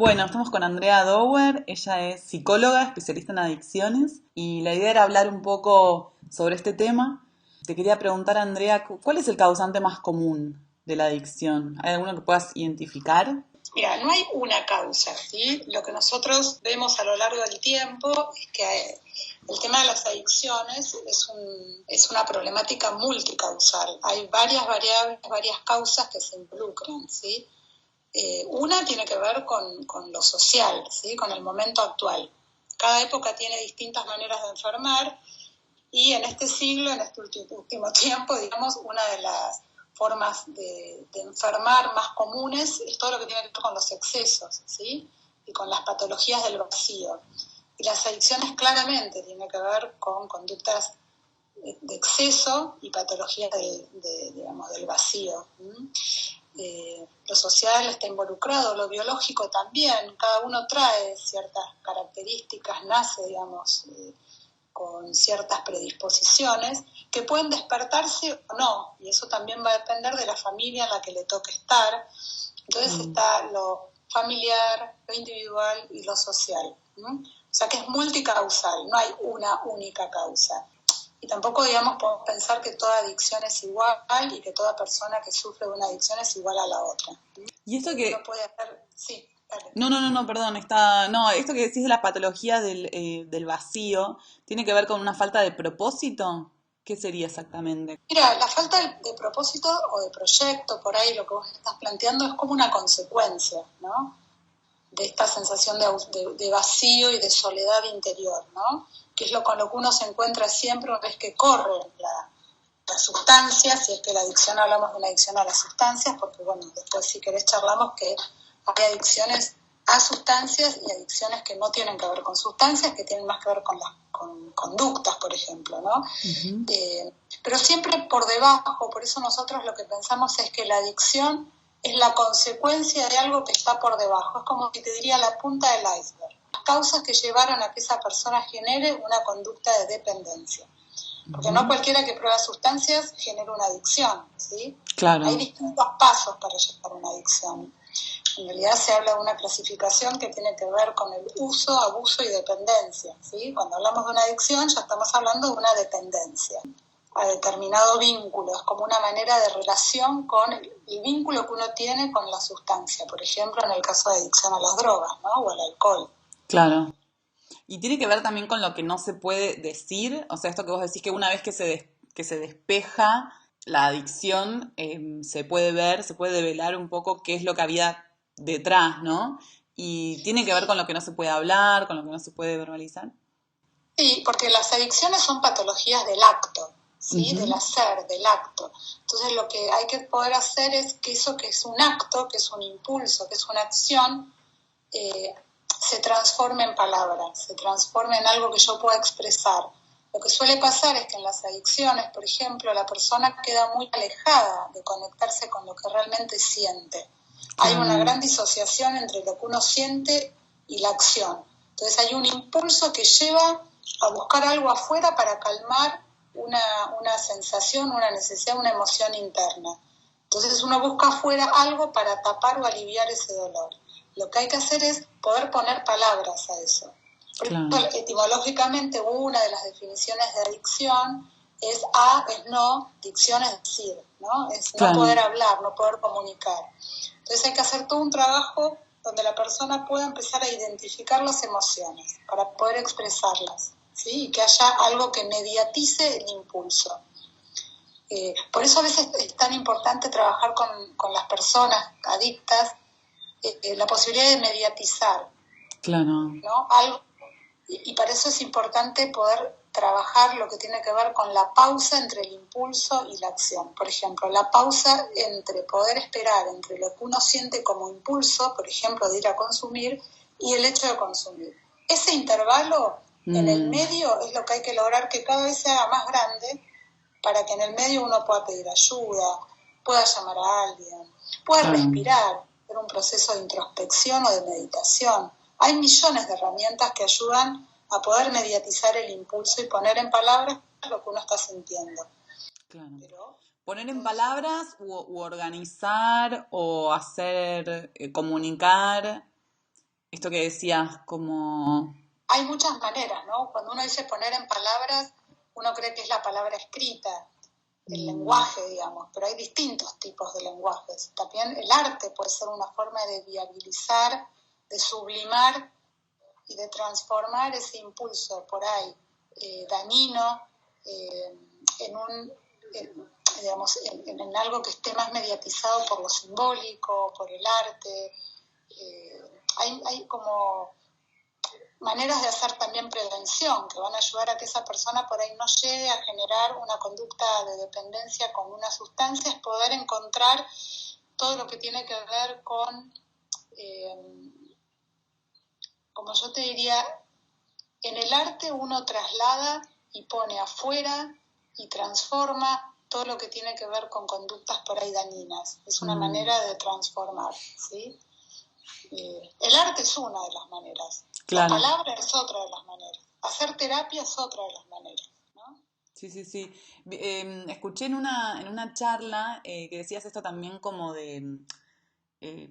Bueno, estamos con Andrea Dower, ella es psicóloga, especialista en adicciones y la idea era hablar un poco sobre este tema. Te quería preguntar, Andrea, ¿cuál es el causante más común de la adicción? ¿Hay alguno que puedas identificar? Mira, no hay una causa, ¿sí? Lo que nosotros vemos a lo largo del tiempo es que el tema de las adicciones es una problemática multicausal. Hay varias variables, varias causas que se involucran, ¿sí? Una tiene que ver con lo social, ¿sí? Con el momento actual. Cada época tiene distintas maneras de enfermar y en este siglo, en este último tiempo, digamos, una de las formas de enfermar más comunes es todo lo que tiene que ver con los excesos, ¿sí? Y con las patologías del vacío. Y las adicciones claramente tienen que ver con conductas de exceso y patologías digamos, del vacío. Lo social está involucrado, lo biológico también, cada uno trae ciertas características, nace, digamos, con ciertas predisposiciones que pueden despertarse o no, y eso también va a depender de la familia en la que le toque estar. Entonces está lo familiar, lo individual y lo social, ¿no? O sea que es multicausal, no hay una única causa. Y tampoco, digamos, podemos pensar que toda adicción es igual y que toda persona que sufre de una adicción es igual a la otra. Y esto Uno que... puede hacer, sí, dale. No, perdón, está... No, esto que decís de las patologías del vacío, ¿tiene que ver con una falta de propósito? ¿Qué sería exactamente? Mira, la falta de propósito o de proyecto, por ahí lo que vos estás planteando es como una consecuencia, ¿no? De esta sensación de vacío y de soledad interior, ¿no? Que es con lo que uno se encuentra siempre una vez que corre la sustancia, si es que la adicción hablamos de una adicción a las sustancias, porque bueno, después si querés charlamos que hay adicciones a sustancias y adicciones que no tienen que ver con sustancias, que tienen más que ver con conductas, por ejemplo, ¿no? Ujú. Pero siempre por debajo, por eso nosotros lo que pensamos es que la adicción es la consecuencia de algo que está por debajo, es como si te diría la punta del iceberg, las causas que llevaron a que esa persona genere una conducta de dependencia. Porque no cualquiera que prueba sustancias genera una adicción, ¿sí? Hay Claro, distintos pasos para llegar a una adicción. En realidad se habla de una clasificación que tiene que ver con el uso, abuso y dependencia, ¿sí? Cuando hablamos de una adicción ya estamos hablando de una dependencia a determinado vínculo, es como una manera de relación con el vínculo que uno tiene con la sustancia, por ejemplo en el caso de adicción a las drogas, ¿no? O al alcohol. claro. Y tiene que ver también con lo que no se puede decir, o sea, esto que vos decís que una vez que se despeja la adicción, se puede ver, se puede develar un poco qué es lo que había detrás, ¿no? Y tiene que ver con Sí, lo que no se puede hablar, con lo que no se puede verbalizar. sí, porque las adicciones son patologías del acto, ¿sí? Del Ujú. hacer, del acto. Entonces lo que hay que poder hacer es que eso que es un acto, que es un impulso, que es una acción, eh, se transforme en palabras, se transforme en algo que yo pueda expresar. Lo que suele pasar es que en las adicciones, por ejemplo, la persona queda muy alejada de conectarse con lo que realmente siente. Hay una Claro, gran disociación entre lo que uno siente y la acción. Entonces hay un impulso que lleva a buscar algo afuera para calmar una sensación, una necesidad, una emoción interna. Entonces uno busca afuera algo para tapar o aliviar ese dolor. Lo que hay que hacer es poder poner palabras a eso. Por claro, eso, etimológicamente, una de las definiciones de adicción es a, es no, dicción es decir, ¿no? Es no poder claro. hablar, no poder comunicar. Entonces hay que hacer todo un trabajo donde la persona pueda empezar a identificar las emociones para poder expresarlas, ¿sí? Y que haya algo que mediatice el impulso. Por eso a veces es tan importante trabajar con las personas adictas, la posibilidad de mediatizar, Claro, ¿no? Algo, y para eso es importante poder trabajar lo que tiene que ver con la pausa entre el impulso y la acción. Por ejemplo, la pausa entre poder esperar entre lo que uno siente como impulso, por ejemplo, de ir a consumir, y el hecho de consumir. Ese intervalo en el mm, medio es lo que hay que lograr que cada vez se haga más grande para que en el medio uno pueda pedir ayuda, pueda llamar a alguien, pueda claro. respirar, hacer un proceso de introspección o de meditación. Hay millones de herramientas que ayudan a poder mediatizar el impulso y poner en palabras lo que uno está sintiendo. Claro. Pero Poner en todo eso palabras u organizar o hacer, comunicar. Esto que decías, como... Hay muchas maneras, ¿no? Cuando uno dice poner en palabras, uno cree que es la palabra escrita, el mm, lenguaje, digamos, pero hay distintos tipos de lenguajes. También el arte puede ser una forma de viabilizar, de sublimar y de transformar ese impulso por ahí dañino eh, en un digamos en algo que esté más mediatizado por lo simbólico, por el arte. Hay como maneras de hacer también prevención que van a ayudar a que esa persona por ahí no llegue a generar una conducta de dependencia con una sustancia, es poder encontrar todo lo que tiene que ver con, eh, como yo te diría, en el arte uno traslada y pone afuera y transforma todo lo que tiene que ver con conductas por ahí dañinas. Es una mm, manera de transformar, ¿sí? El arte es una de las maneras, la claro. palabra es otra de las maneras, hacer terapia es otra de las maneras, ¿no? Sí, sí, sí. Escuché en una charla que decías esto también como de eh,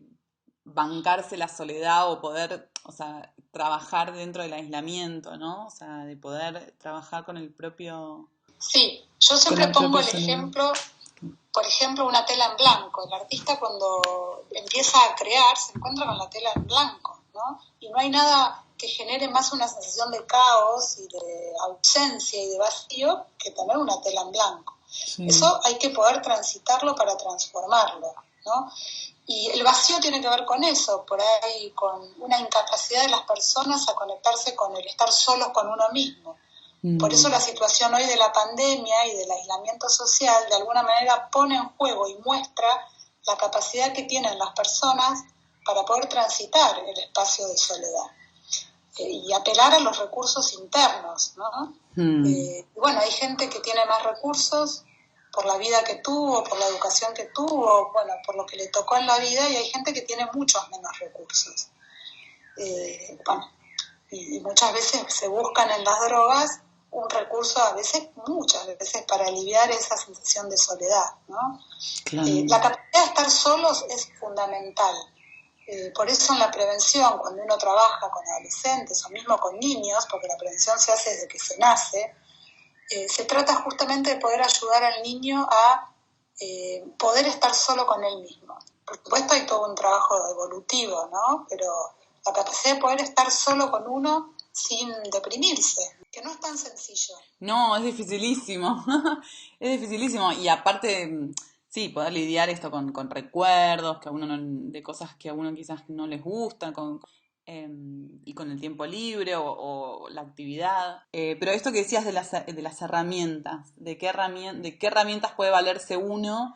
bancarse la soledad o poder, o sea, trabajar dentro del aislamiento, ¿no? O sea, de poder trabajar Sí, yo con siempre la pongo propia el soledad. ejemplo, por ejemplo, una tela en blanco. El artista cuando empieza a crear se encuentra con la tela en blanco, ¿no? Y no hay nada que genere más una sensación de caos y de ausencia y de vacío que tener una tela en blanco. Sí. Eso hay que poder transitarlo para transformarlo, ¿no? Y el vacío tiene que ver con eso, por ahí con una incapacidad de las personas a conectarse con el estar solos con uno mismo. Por eso la Mm, situación hoy de la pandemia y del aislamiento social de alguna manera pone en juego y muestra la capacidad que tienen las personas para poder transitar el espacio de soledad y apelar a los recursos internos, ¿no? mm, Bueno, hay gente que tiene más recursos por la vida que tuvo, por la educación que tuvo, bueno, por lo que le tocó en la vida, y hay gente que tiene muchos menos recursos. Bueno, y muchas veces se buscan en las drogas un recurso, a veces, muchas veces, para aliviar esa sensación de soledad, ¿no? claro. La capacidad de estar solos es fundamental. Por eso en la prevención, cuando uno trabaja con adolescentes o mismo con niños, porque la prevención se hace desde que se nace, se trata justamente de poder ayudar al niño a poder estar solo con él mismo. Por supuesto hay todo un trabajo evolutivo, ¿no? Pero la capacidad de poder estar solo con uno sin deprimirse, que no es tan sencillo. No, es dificilísimo. Es dificilísimo. Y aparte, sí, poder lidiar esto con recuerdos que a uno de cosas que a uno quizás no les gustan, y con el tiempo libre o la actividad. Pero esto que decías de las herramientas, de qué herramientas puede valerse uno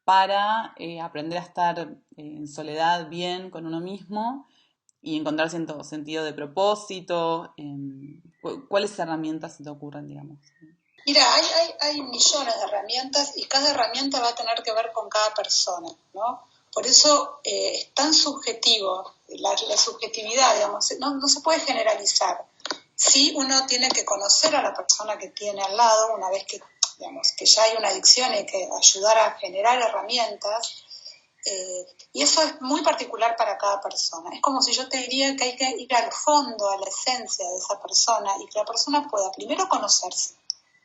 para aprender a estar en soledad bien con uno mismo y encontrar cierto sentido de propósito. ¿Cuáles herramientas se te ocurren, digamos? Mira, hay millones de herramientas y cada herramienta va a tener que ver con cada persona, ¿no? Por eso es tan subjetivo, la subjetividad, digamos, no se puede generalizar. Sí, uno tiene que conocer a la persona que tiene al lado, una vez que, digamos, que ya hay una adicción y hay que ayudar a generar herramientas, y eso es muy particular para cada persona. Es como si yo te diría que hay que ir al fondo, a la esencia de esa persona y que la persona pueda primero conocerse.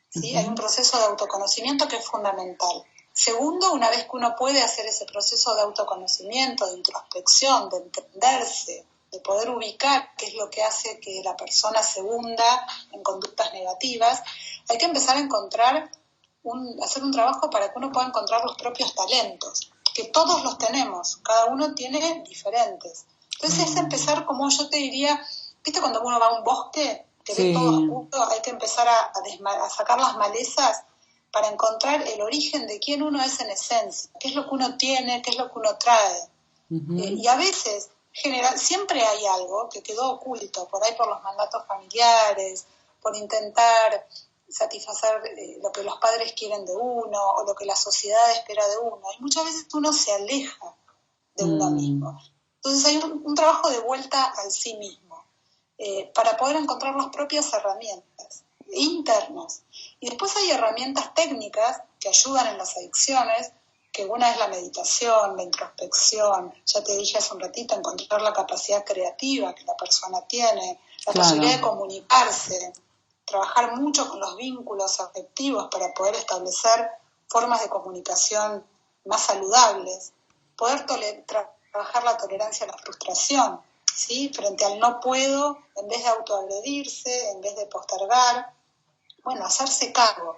¿Sí? Hay un Ujú. proceso de autoconocimiento que es fundamental. Segundo, una vez que uno puede hacer ese proceso de autoconocimiento, de introspección, de entenderse, de poder ubicar qué es lo que hace que la persona se hunda en conductas negativas, hay que empezar a hacer un trabajo para que uno pueda encontrar los propios talentos, que todos los tenemos, cada uno tiene diferentes. Entonces es Mm, empezar, como yo te diría, ¿viste cuando uno va a un bosque que ve todo sí. oscuro? Hay que empezar a sacar las malezas para encontrar el origen de quién uno es en esencia, qué es lo que uno tiene, qué es lo que uno trae. Ujú. Y a veces, siempre hay algo que quedó oculto, por ahí por los mandatos familiares, por intentar satisfacer lo que los padres quieren de uno o lo que la sociedad espera de uno. Y muchas veces uno se aleja de uno Mm, mismo. Entonces hay un trabajo de vuelta al sí mismo, para poder encontrar las propias herramientas internas. Y después hay herramientas técnicas que ayudan en las adicciones, que una es la meditación, la introspección, ya te dije hace un ratito, encontrar la capacidad creativa que la persona tiene, la posibilidad de comunicarse, trabajar mucho con los vínculos afectivos para poder establecer formas de comunicación más saludables, poder trabajar la tolerancia a la frustración, ¿sí? Frente al no puedo, en vez de autoagredirse, en vez de postergar, bueno, hacerse cargo.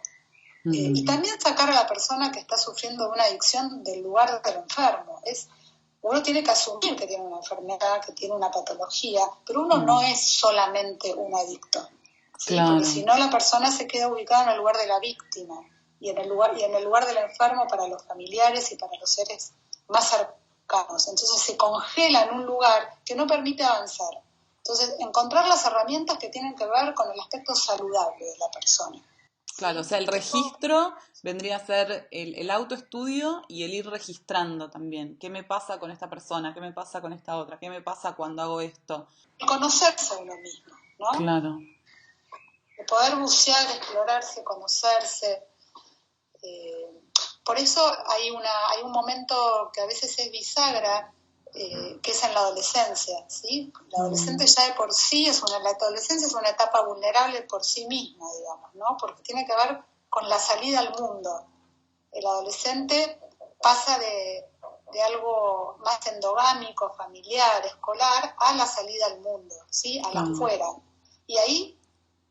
Y también sacar a la persona que está sufriendo de una adicción del lugar del enfermo. Uno tiene que asumir que tiene una enfermedad, que tiene una patología, pero uno no es solamente un adicto, ¿sí? Porque si no la persona se queda ubicada en el lugar de la víctima y en el lugar del enfermo para los familiares y para los seres más cercanos. Entonces se congela en un lugar que no permite avanzar. Entonces, encontrar las herramientas que tienen que ver con el aspecto saludable de la persona. Claro, o sea, el registro vendría a ser el autoestudio y el ir registrando también. ¿Qué me pasa con esta persona? ¿Qué me pasa con esta otra? ¿Qué me pasa cuando hago esto? Conocerse a uno mismo, ¿no? Claro. De poder bucear, explorarse, conocerse. Por eso hay un momento que a veces es bisagra, que es en la adolescencia, ¿sí? La adolescente ya de por sí la adolescencia es una etapa vulnerable por sí misma, digamos, ¿no? Porque tiene que ver con la salida al mundo. El adolescente pasa de algo más endogámico, familiar, escolar, a la salida al mundo, ¿sí? A la afuera. Y ahí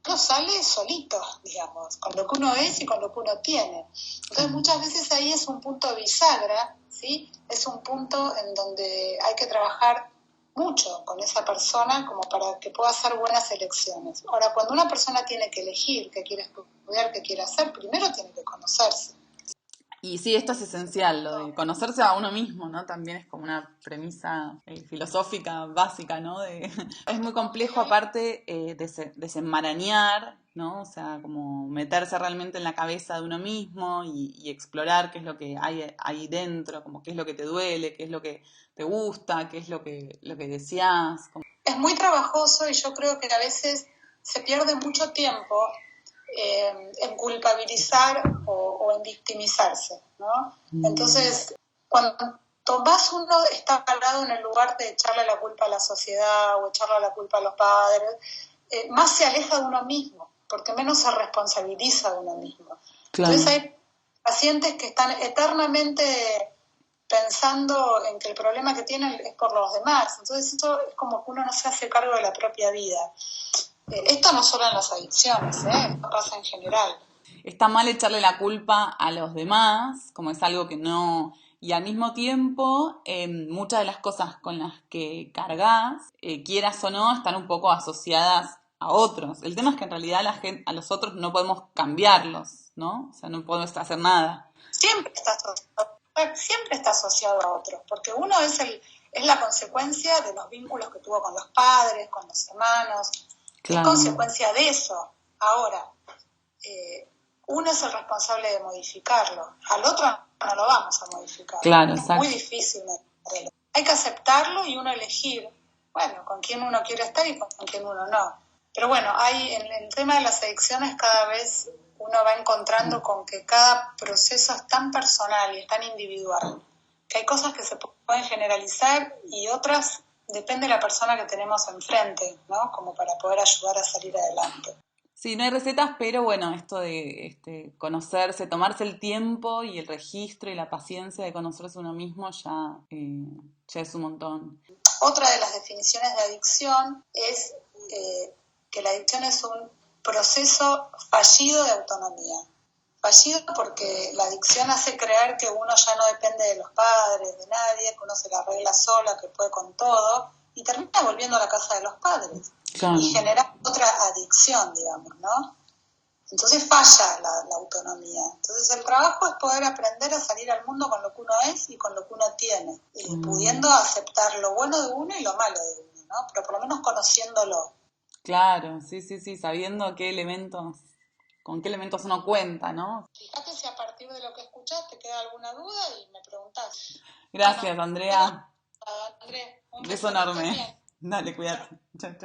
uno sale solito, digamos, con lo que uno es y con lo que uno tiene. Entonces muchas veces ahí es un punto bisagra, ¿sí? Es un punto en donde hay que trabajar mucho con esa persona como para que pueda hacer buenas elecciones. Ahora, cuando una persona tiene que elegir qué quiere estudiar, qué quiere hacer, primero tiene que conocerse. Y sí, esto es esencial, lo de conocerse a uno mismo, ¿no? También es como una premisa filosófica básica, ¿no? Es muy complejo aparte desenmarañar, ¿no? O sea, como meterse realmente en la cabeza de uno mismo y explorar qué es lo que hay ahí dentro, como qué es lo que te duele, qué es lo que te gusta, qué es lo que deseas. Es muy trabajoso y yo creo que a veces se pierde mucho tiempo en culpabilizar o en victimizarse, ¿no? Entonces, cuando más uno está parado en el lugar de echarle la culpa a la sociedad o echarle la culpa a los padres, más se aleja de uno mismo, porque menos se responsabiliza de uno mismo. Claro. Entonces hay pacientes que están eternamente pensando en que el problema que tienen es por los demás. Entonces esto es como que uno no se hace cargo de la propia vida. Esto no solo en las adicciones, esto pasa en general. Está mal echarle la culpa a los demás, como es algo que no... Y al mismo tiempo, muchas de las cosas con las que cargas, quieras o no, están un poco asociadas a otros. El tema es que en realidad a los otros no podemos cambiarlos, ¿no? O sea, no podemos hacer nada. Siempre está asociado a otros, porque uno es la consecuencia de los vínculos que tuvo con los padres, con los hermanos, claro. Es consecuencia de eso. Ahora, uno es el responsable de modificarlo, al otro no lo vamos a modificar. Claro, es muy difícil. Hay que aceptarlo y uno elegir, bueno, con quién uno quiere estar y con quién uno no. Pero bueno, en el tema de las adicciones cada vez uno va encontrando con que cada proceso es tan personal y es tan individual, que hay cosas que se pueden generalizar y otras depende de la persona que tenemos enfrente, ¿no? Como para poder ayudar a salir adelante. Sí, no hay recetas, pero bueno, esto de conocerse, tomarse el tiempo y el registro y la paciencia de conocerse uno mismo ya es un montón. Otra de las definiciones de adicción es que la adicción es un proceso fallido de autonomía. Fallido porque la adicción hace creer que uno ya no depende de los padres, de nadie, que uno se la arregla sola, que puede con todo, y termina volviendo a la casa de los padres. Claro. Y genera otra adicción, digamos, ¿no? Entonces falla la autonomía. Entonces el trabajo es poder aprender a salir al mundo con lo que uno es y con lo que uno tiene, pudiendo aceptar lo bueno de uno y lo malo de uno, ¿no? Pero por lo menos conociéndolo. Claro, sí, sabiendo con qué elementos uno cuenta, ¿no? Fíjate si a partir de lo que escuchás te queda alguna duda y me preguntás. Gracias, Andrea. Andrés, un beso enorme. Dale, cuídate. Chao, chao.